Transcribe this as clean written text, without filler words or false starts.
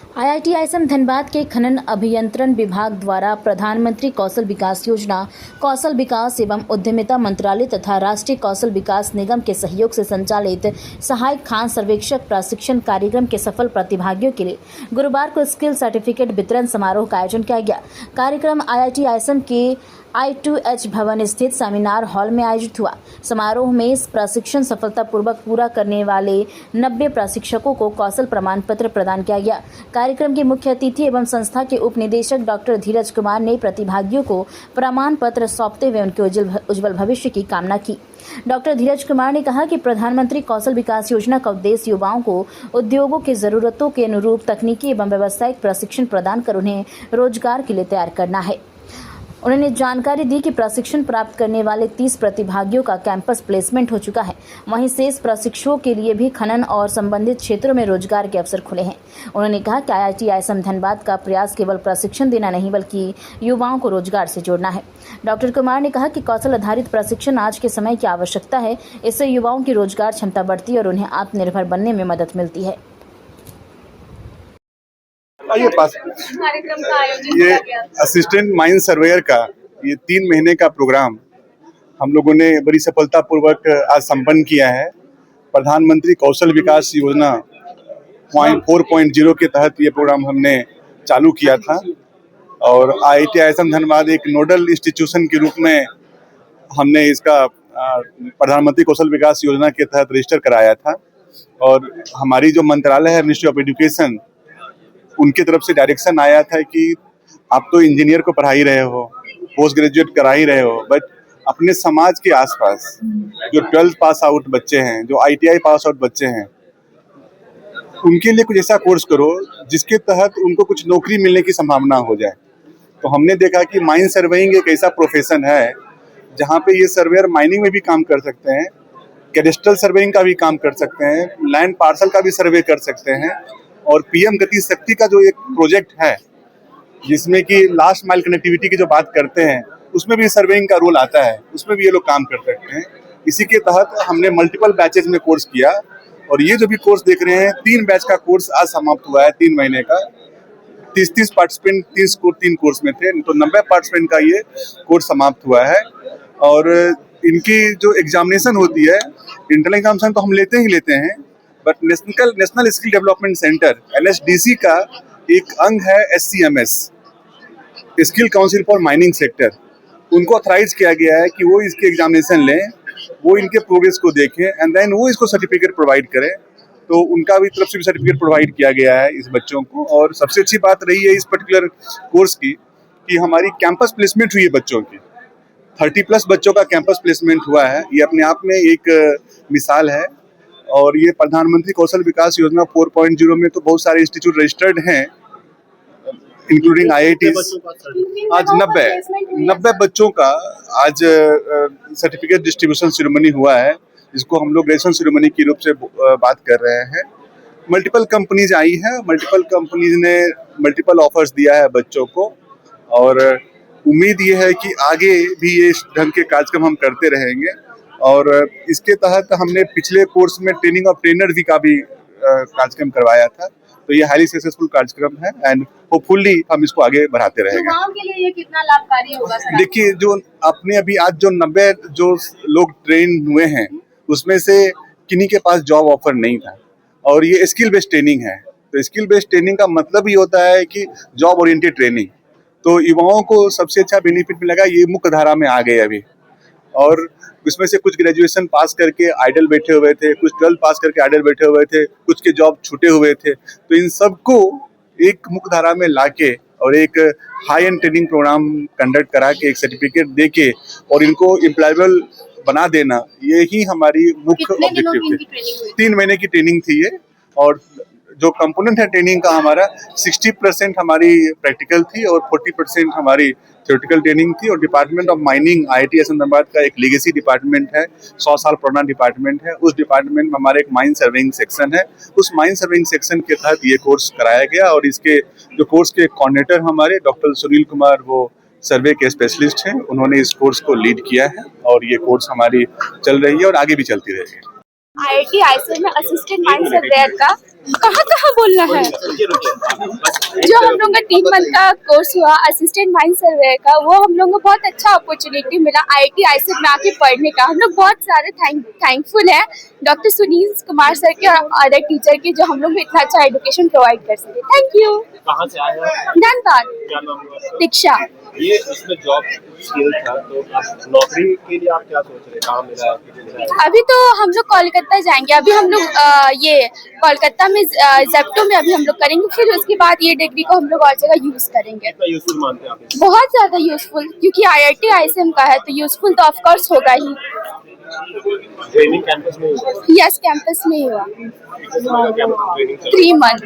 IIT ISM Dhanbad के खनन अभियंत्रण विभाग द्वारा प्रधानमंत्री कौशल विकास योजना, कौशल विकास एवं उद्यमिता मंत्रालय तथा राष्ट्रीय कौशल विकास निगम के सहयोग से संचालित सहायक खान सर्वेक्षक प्रशिक्षण कार्यक्रम के सफल प्रतिभागियों के लिए गुरुवार को स्किल सर्टिफिकेट वितरण समारोह का आयोजन किया गया। कार्यक्रम आईआईटी आईएसएम के I2H भवन स्थित सेमिनार हॉल में आयोजित हुआ। समारोह में इस प्रशिक्षण सफलतापूर्वक पूरा करने वाले 90 प्रशिक्षकों को कौशल प्रमाण पत्र प्रदान किया गया। कार्यक्रम के मुख्य अतिथि एवं संस्था के उप निदेशक डॉक्टर धीरज कुमार ने प्रतिभागियों को प्रमाण पत्र सौंपते हुए उनके उज्जवल भविष्य की कामना की। डॉक्टर धीरज कुमार ने कहा कि प्रधानमंत्री कौशल विकास योजना का उद्देश्य युवाओं को उद्योगों की जरूरतों के अनुरूप तकनीकी एवं व्यावसायिक प्रशिक्षण प्रदान कर उन्हें रोजगार के लिए तैयार करना है। उन्होंने जानकारी दी कि प्रशिक्षण प्राप्त करने वाले 30 प्रतिभागियों का कैंपस प्लेसमेंट हो चुका है। वहीं शेष प्रशिक्षुओं के लिए भी खनन और संबंधित क्षेत्रों में रोजगार के अवसर खुले हैं। उन्होंने कहा कि आईआईटी आईएसएम धनबाद का प्रयास केवल प्रशिक्षण देना नहीं बल्कि युवाओं को रोजगार से जोड़ना है। डॉक्टर कुमार ने कहा कि कौशल आधारित प्रशिक्षण आज के समय की आवश्यकता है। इससे युवाओं की रोजगार क्षमता बढ़ती है और उन्हें आत्मनिर्भर बनने में मदद मिलती है। ये असिस्टेंट माइन सर्वेयर का ये 3 महीने का प्रोग्राम हम लोगों ने बड़ी सफलतापूर्वक आज संपन्न किया है। प्रधानमंत्री कौशल विकास योजना 4.0 के तहत ये प्रोग्राम हमने चालू किया था और आईआईटी आईएसएम धनबाद एक नोडल इंस्टीट्यूशन के रूप में हमने इसका प्रधानमंत्री कौशल विकास योजना के तहत रजिस्टर कराया था। और हमारी जो मंत्रालय है, मिनिस्ट्री ऑफ एजुकेशन, उनकी तरफ से डायरेक्शन आया था कि आप तो इंजीनियर को पढ़ा ही रहे हो, पोस्ट ग्रेजुएट करा ही रहे हो, बट अपने समाज के आसपास जो 12th पास आउट बच्चे हैं, जो आईटीआई पास आउट बच्चे हैं, उनके लिए कुछ ऐसा कोर्स करो जिसके तहत उनको कुछ नौकरी मिलने की संभावना हो जाए। तो हमने देखा कि माइन सर्वेइंग एक ऐसा प्रोफेशन है जहाँ पे ये सर्वेयर माइनिंग में भी काम कर सकते हैं, कैडेस्ट्रल सर्वेइंग का भी काम कर सकते हैं, लैंड पार्सल का भी सर्वे कर सकते हैं। और पीएम गति शक्ति का जो एक प्रोजेक्ट है जिसमें कि लास्ट माइल कनेक्टिविटी की जो बात करते हैं, उसमें भी सर्वेइंग का रोल आता है, उसमें भी ये लोग काम कर सकते हैं। इसी के तहत हमने मल्टीपल बैचेज में कोर्स किया और ये जो भी कोर्स देख रहे हैं, 3 बैच का कोर्स आज समाप्त हुआ है। 3 महीने का 30 पार्टिसिपेंट 3 कोर्स में थे, तो 90 पार्टिसिपेंट का ये कोर्स समाप्त हुआ है। और इनकी जो एग्जामिनेशन होती है, इंटरनल एग्जामिनेशन तो हम लेते ही लेते हैं, but national skill development centre NSDC का एक अंग है SCMS, skill council for mining sector. उनको ऑथराइज किया गया है कि वो इसके एग्जामिनेशन लें, वो इनके प्रोग्रेस को देखें एंड देन वो इसको सर्टिफिकेट प्रोवाइड करें। तो उनका भी तरफ से भी सर्टिफिकेट प्रोवाइड किया गया है इस बच्चों को। और सबसे अच्छी बात रही है इस पर्टिकुलर कोर्स की कि हमारी कैंपस प्लेसमेंट हुई है बच्चों की। 30+ बच्चों का कैंपस प्लेसमेंट हुआ है। ये अपने आप में एक मिसाल है। और ये प्रधानमंत्री कौशल विकास योजना 4.0 में तो बहुत सारे इंस्टीट्यूट रजिस्टर्ड हैं, इंक्लूडिंग IITs। आज 90 बच्चों का आज सर्टिफिकेट डिस्ट्रीब्यूशन सेरेमनी हुआ है, जिसको हम लोग ग्रेजुएशन सेरेमनी के रूप से बात कर रहे हैं। मल्टीपल कंपनीज आई हैं, मल्टीपल कंपनीज ने मल्टीपल ऑफर्स दिया है बच्चों को और उम्मीद ये है कि आगे भी ये इस ढंग के कार्यक्रम हम करते रहेंगे। और इसके तहत हमने पिछले कोर्स में ट्रेनिंग ऑफ ट्रेनर भी का भी कार्यक्रम करवाया था। तो ये हाईली सक्सेसफुल कार्यक्रम है एंड होपफुली हम इसको आगे बढ़ाते रहेंगे। युवाओं के लिए ये कितना लाभकारी होगा सर? देखिए, जो अपने अभी आज जो 90 जो लोग ट्रेन हुए हैं, उसमें से किन्हीं के पास जॉब ऑफर नहीं था और ये स्किल बेस्ड ट्रेनिंग है। तो स्किल बेस्ड ट्रेनिंग का मतलब ही होता है कि जॉब ओरिएंटेड ट्रेनिंग। तो युवाओं को सबसे अच्छा बेनिफिट मिलेगा, ये मुख्य धारा में आ गए अभी। और उसमें से कुछ ग्रेजुएशन पास करके आइडल बैठे हुए थे, कुछ 12 पास करके आइडल बैठे हुए थे, कुछ के जॉब छूटे हुए थे। तो इन सबको एक मुख्य धारा में लाके और एक high end training program conduct करा के एक सर्टिफिकेट देके और इनको एम्प्लॉयबल बना देना, यही हमारी मुख्य ऑब्जेक्टिव थी। 3 महीने की ट्रेनिंग थी ये। और जो कंपोनेंट है ट्रेनिंग का हमारा 60% हमारी प्रैक्टिकल थी और 40% हमारी थ्योरेटिकल ट्रेनिंग थी। और department of mining IIT ISM Dhanbad का एक लेगेसी डिपार्टमेंट है, 100 साल पुराना डिपार्टमेंट है। उस डिपार्टमेंट में हमारा एक माइन सर्वेइंग सेक्शन है। उस माइन सर्वेइंग सेक्शन के तहत ये कोर्स कराया गया और इसके जो कोर्स के कोऑर्डिनेटर हमारे डॉक्टर सुनील कुमार, वो सर्वे के स्पेशलिस्ट हैं, उन्होंने इस कोर्स को लीड किया है और ये कोर्स हमारी चल रही है और आगे भी चलती रहेगी। आईआईटी आईएसएम में असिस्टेंट माइन सर्वेयर का कहाँ बोलना है? जो हम लोगों का 3 मंथ का कोर्स हुआ असिस्टेंट माइन सर्वेयर का, वो हम लोगों को बहुत अच्छा अपॉर्चुनिटी मिला IIT आईसेट में आके पढ़ने का। हम लोग बहुत सारे थैंकफुल हैं डॉक्टर सुनील कुमार सर के और अदर टीचर के, जो हम लोग को इतना अच्छा एजुकेशन प्रोवाइड कर सके। Thank you. कहाँ से आए हो? धन्यवाद। क्या नाम हुआ आपका? दीक्षा। ये इसमें जॉब स्किल था, तो आप नौकरी के लिए आप क्या सोच रहे हैं? कहाँ मिला है, कितने मिला है? अभी तो हम लोग कोलकाता जाएंगे। अभी हम लोग ये कोलकाता में जेप्टो में अभी हम लोग करेंगे, फिर उसके बाद ये डिग्री को हम लोग और जगह यूज करेंगे। कितना यूजफुल मानते हैं आप इसे? बहुत ज्यादा यूजफुल, क्योंकि IIT ISM का है तो यूजफुल तो ऑफ कोर्स होगा ही। ट्रेनिंग कैंपस में हुआ? यस, कैंपस में ही हुआ। कितने समय का कैंपस ट्रेनिंग चल रहा है? 3 मंथ।